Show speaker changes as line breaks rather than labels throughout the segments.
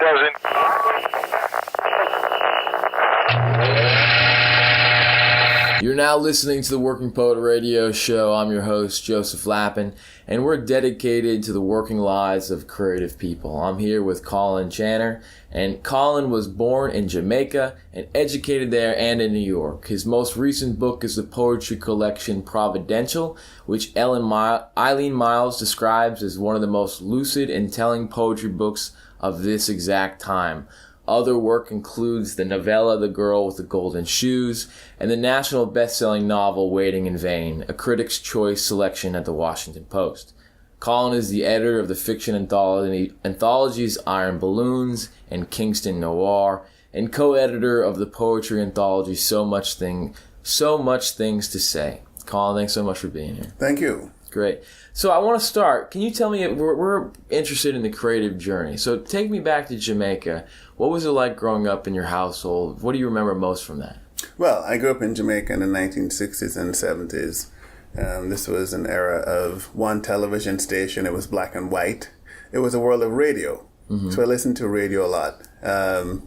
doesn't.
You're now listening to the Working Poet Radio Show. I'm your host, Joseph Lappin, and we're dedicated to the working lives of creative people. I'm here with Colin Channer, and Colin was born in Jamaica and educated there and in New York. His most recent book is the poetry collection Providential, which Eileen Miles describes as one of the most lucid and telling poetry books of this exact time. Other work includes the novella The Girl with the Golden Shoes and the national best-selling novel Waiting in Vain, a Critics' Choice selection at the Washington Post. Colin is the editor of the fiction anthologies Iron Balloons and Kingston Noir, and co-editor of the poetry anthology So Much Things to Say. Colin, thanks so much for being here.
Thank you.
Great. So I want to start. Can you tell me, we're interested in the creative journey. So take me back to Jamaica. What was it like growing up in your household? What do you remember most from that?
Well, I grew up in Jamaica in the 1960s and 70s. This was an era of one television station. It was black and white. It was a world of radio. Mm-hmm. So I listened to radio a lot.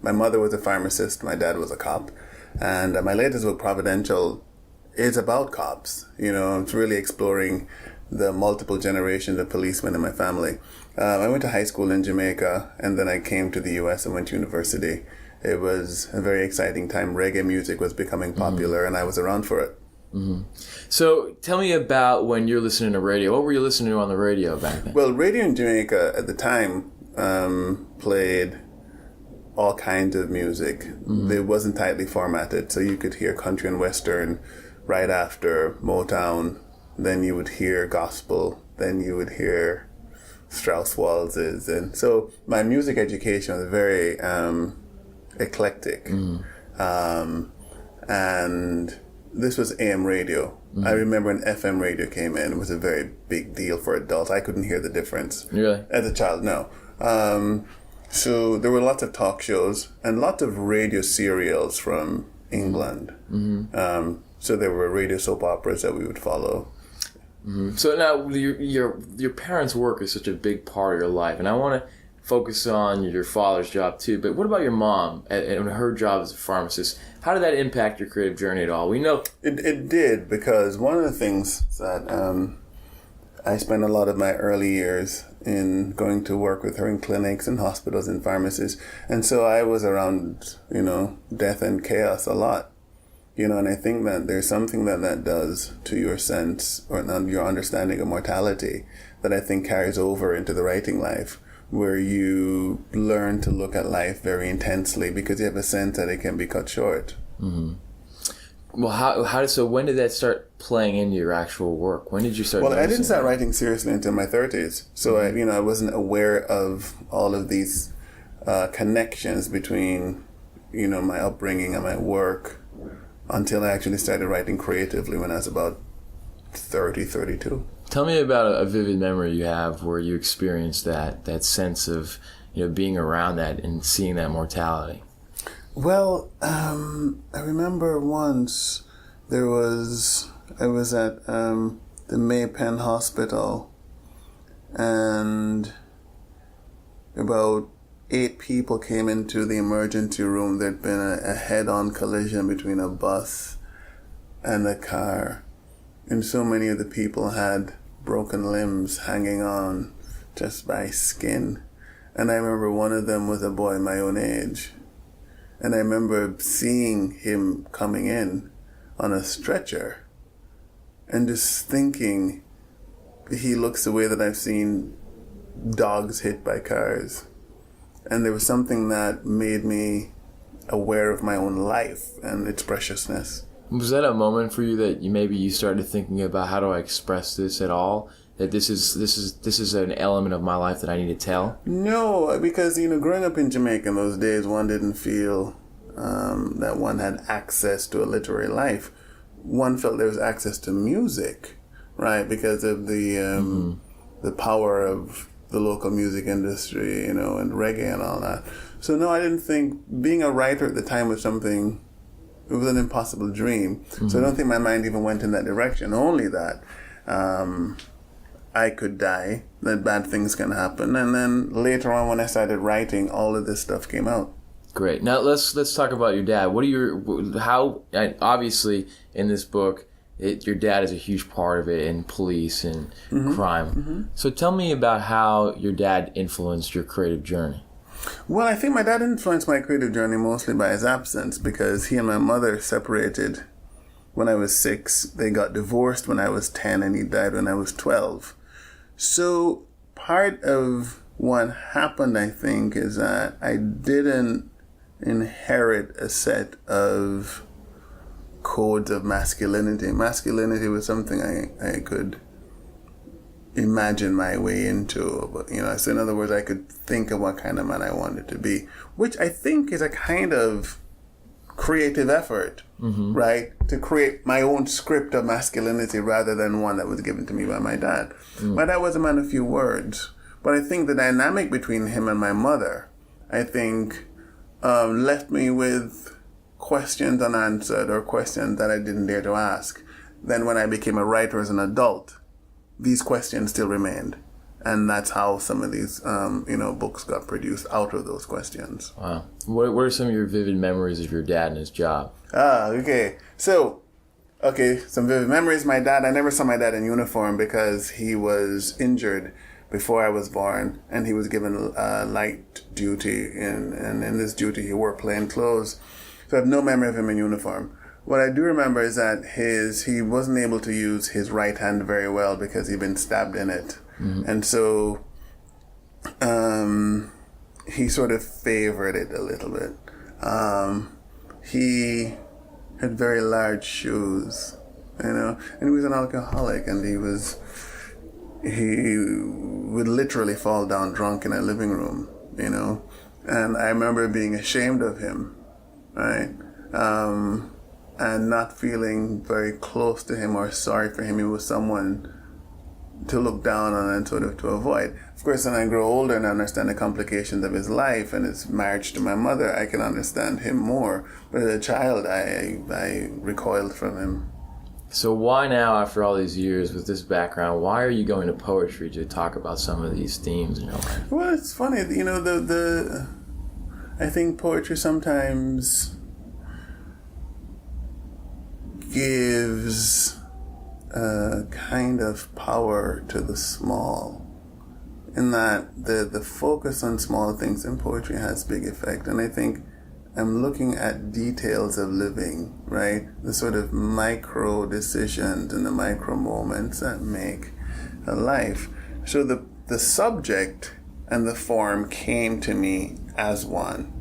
My mother was a pharmacist. My dad was a cop. And my latest book, Providential, is about cops. You know, it's really exploring the multiple generations of policemen in my family. I went to high school in Jamaica, and then I came to the U.S. and went to university. It was a very exciting time. Reggae music was becoming popular, mm-hmm. and I was around for it.
Mm-hmm. So tell me about when you're listening to radio. What were you listening to on the radio back then?
Well, radio in Jamaica at the time played all kinds of music. Mm-hmm. It wasn't tightly formatted, so you could hear country and western right after Motown. Then you would hear gospel. Then you would hear Strauss waltzes. And so my music education was very eclectic. Mm. And this was AM radio. Mm. I remember when FM radio came in, it was a very big deal for adults. I couldn't hear the difference.
Really?
As a child, no. So there were lots of talk shows and lots of radio serials from England. Mm-hmm. So there were radio soap operas that we would follow.
Mm-hmm. So now your parents' work is such a big part of your life, and I want to focus on your father's job too. But what about your mom and her job as a pharmacist? How did that impact your creative journey at all? We know
it did, because one of the things that I spent a lot of my early years in going to work with her in clinics and hospitals and pharmacies, and so I was around, death and chaos a lot. And I think that there's something that does to your sense or your understanding of mortality that I think carries over into the writing life, where you learn to look at life very intensely because you have a sense that it can be cut short. Mm-hmm.
Well, when did that start playing into your actual work? When did you start?
Well, I didn't start writing seriously until my 30s. So mm-hmm. I wasn't aware of all of these connections between, my upbringing and my work, until I actually started writing creatively when I was about 32.
Tell me about a vivid memory you have where you experienced that sense of being around that and seeing that mortality.
Well, I remember once I was at the Maypen Hospital, and about 8 people came into the emergency room. There'd been a head-on collision between a bus and a car. And so many of the people had broken limbs hanging on just by skin. And I remember one of them was a boy my own age. And I remember seeing him coming in on a stretcher and just thinking, he looks the way that I've seen dogs hit by cars. And there was something that made me aware of my own life and its preciousness.
Was that a moment for you that you started thinking about, how do I express this at all? That this is an element of my life that I need to tell?
No, because growing up in Jamaica in those days, one didn't feel that one had access to a literary life. One felt there was access to music, right? Because of the power of the local music industry, and reggae and all that. So no, I didn't think being a writer at the time was something, it was an impossible dream. Mm-hmm. So I don't think my mind even went in that direction. Only that I could die, that bad things can happen. And then later on when I started writing, all of this stuff came out.
Great. Now let's talk about your dad. Obviously in this book, your dad is a huge part of it in police and crime. So tell me about how your dad influenced your creative journey.
Well, I think my dad influenced my creative journey mostly by his absence, because he and my mother separated when I was 6. They got divorced when I was 10, and he died when I was 12. So part of what happened, I think, is that I didn't inherit a set of codes of masculinity. Masculinity was something I could imagine my way into, but so in other words, I could think of what kind of man I wanted to be, which I think is a kind of creative effort, right? To create my own script of masculinity rather than one that was given to me by my dad. My dad was a man of few words, but I think the dynamic between him and my mother, I think, left me with questions unanswered, or questions that I didn't dare to ask. Then when I became a writer as an adult, these questions still remained. And that's how some of these, books got produced out of those questions.
Wow. What are some of your vivid memories of your dad and his job?
Okay. So, some vivid memories. I never saw my dad in uniform because he was injured before I was born, and he was given light duty, and in this duty he wore plain clothes. So I have no memory of him in uniform. What I do remember is that he wasn't able to use his right hand very well because he'd been stabbed in it. And so he sort of favored it a little bit. He had very large shoes, and he was an alcoholic, and he would literally fall down drunk in a living room, and I remember being ashamed of him, right? And not feeling very close to him or sorry for him. He was someone to look down on and sort of to avoid. Of course, when I grow older and I understand the complications of his life and his marriage to my mother, I can understand him more. But as a child, I recoiled from him.
So why now, after all these years with this background, why are you going to poetry to talk about some of these themes in your life?
Well, it's funny, I think poetry sometimes gives a kind of power to the small, in that the focus on small things in poetry has big effect. And I think I'm looking at details of living, right? The sort of micro decisions and the micro moments that make a life. So the subject and the form came to me as one,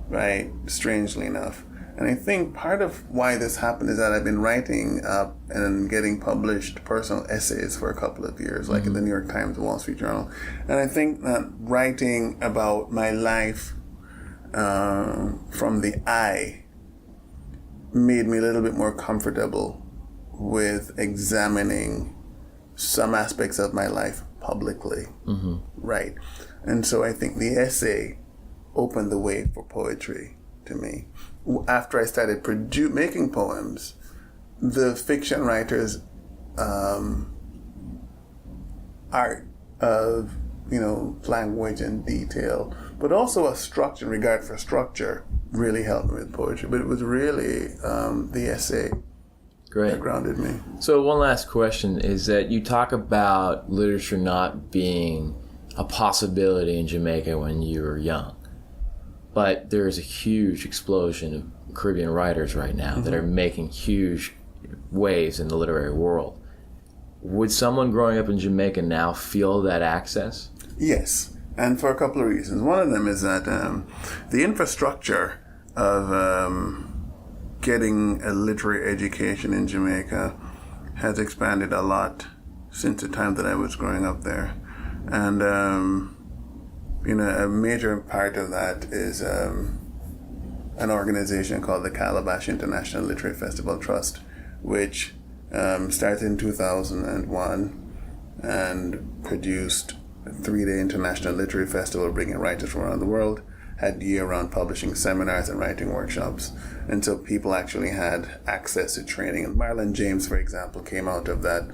right? Strangely enough. And I think part of why this happened is that I've been writing up and getting published personal essays for a couple of years, like in the New York Times, Wall Street Journal. And I think that writing about my life from the I made me a little bit more comfortable with examining some aspects of my life publicly, right? And so I think the essay opened the way for poetry to me. After I started making poems, the fiction writer's art of, language and detail, but also a structure, regard for structure, really helped me with poetry. But it was really the essay that grounded me.
So one last question is that you talk about literature not being a possibility in Jamaica when you were young. But there is a huge explosion of Caribbean writers right now that are making huge waves in the literary world. Would someone growing up in Jamaica now feel that access?
Yes, and for a couple of reasons. One of them is that the infrastructure of getting a literary education in Jamaica has expanded a lot since the time that I was growing up there. And a major part of that is an organization called the Calabash International Literary Festival Trust, which started in 2001 and produced a 3-day international literary festival bringing writers from around the world, had year-round publishing seminars and writing workshops. And so people actually had access to training. And Marlon James, for example, came out of that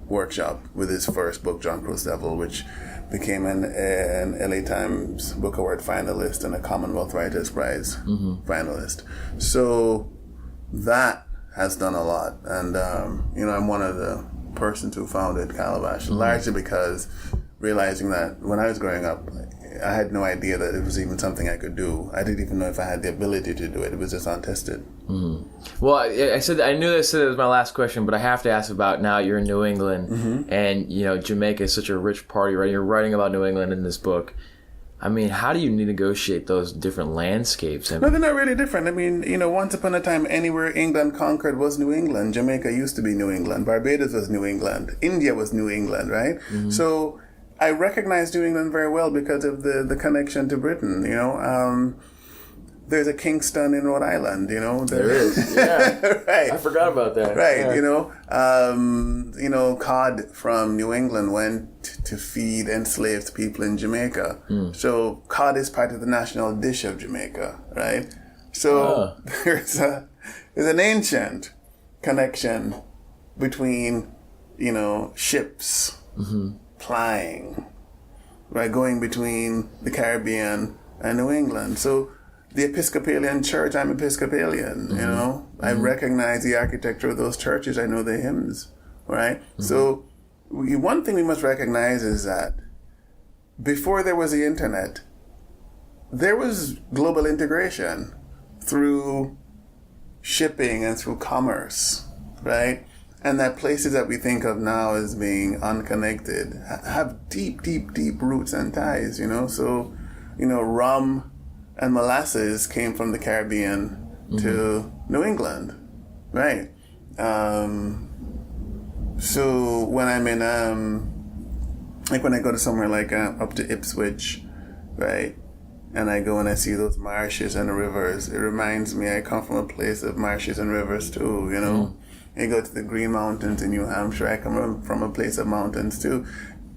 workshop with his first book, John Crow's Devil, which became an LA Times Book Award finalist and a Commonwealth Writers' Prize finalist. So that has done a lot. And, I'm one of the persons who founded Calabash, largely because realizing that when I was growing up, I had no idea that it was even something I could do. I didn't even know if I had the ability to do it. It was just untested.
Well, I knew that was my last question, but I have to ask about now you're in New England, and Jamaica is such a rich party, right? You're writing about New England in this book. I mean, how do you negotiate those different landscapes?
No, they're not really different. I mean, once upon a time, anywhere England conquered was New England. Jamaica used to be New England. Barbados was New England. India was New England, right? So I recognize New England very well because of the connection to Britain, There's a Kingston in Rhode Island,
There is, yeah.
Right.
I forgot about that.
Right,
yeah.
Cod from New England went to feed enslaved people in Jamaica. So cod is part of the national dish of Jamaica, right? So there's an ancient connection between, ships plying, right, going between the Caribbean and New England. So the Episcopalian Church, I'm Episcopalian, I recognize the architecture of those churches. I know the hymns, right? So one thing we must recognize is that before there was the internet, there was global integration through shipping and through commerce, right? And that places that we think of now as being unconnected have deep, deep, deep roots and ties, So, rum and molasses came from the Caribbean to New England, right? So when I'm in, when I go to somewhere like up to Ipswich, right? And I go and I see those marshes and rivers, it reminds me I come from a place of marshes and rivers too, You go to the Green Mountains in New Hampshire, I come from a place of mountains too.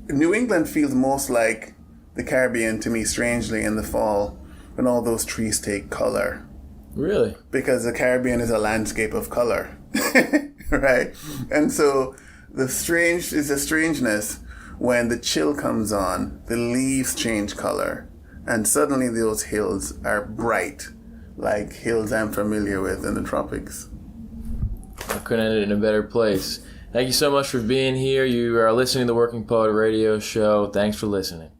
New England feels most like the Caribbean to me, strangely, in the fall, when all those trees take color.
Really? Because
the Caribbean is a landscape of color, right? And so the strangeness when the chill comes on, the leaves change color, and suddenly those hills are bright, like hills I'm familiar with in the tropics.
I couldn't end it in a better place. Thank you so much for being here. You are listening to the Working Poet Radio Show. Thanks for listening.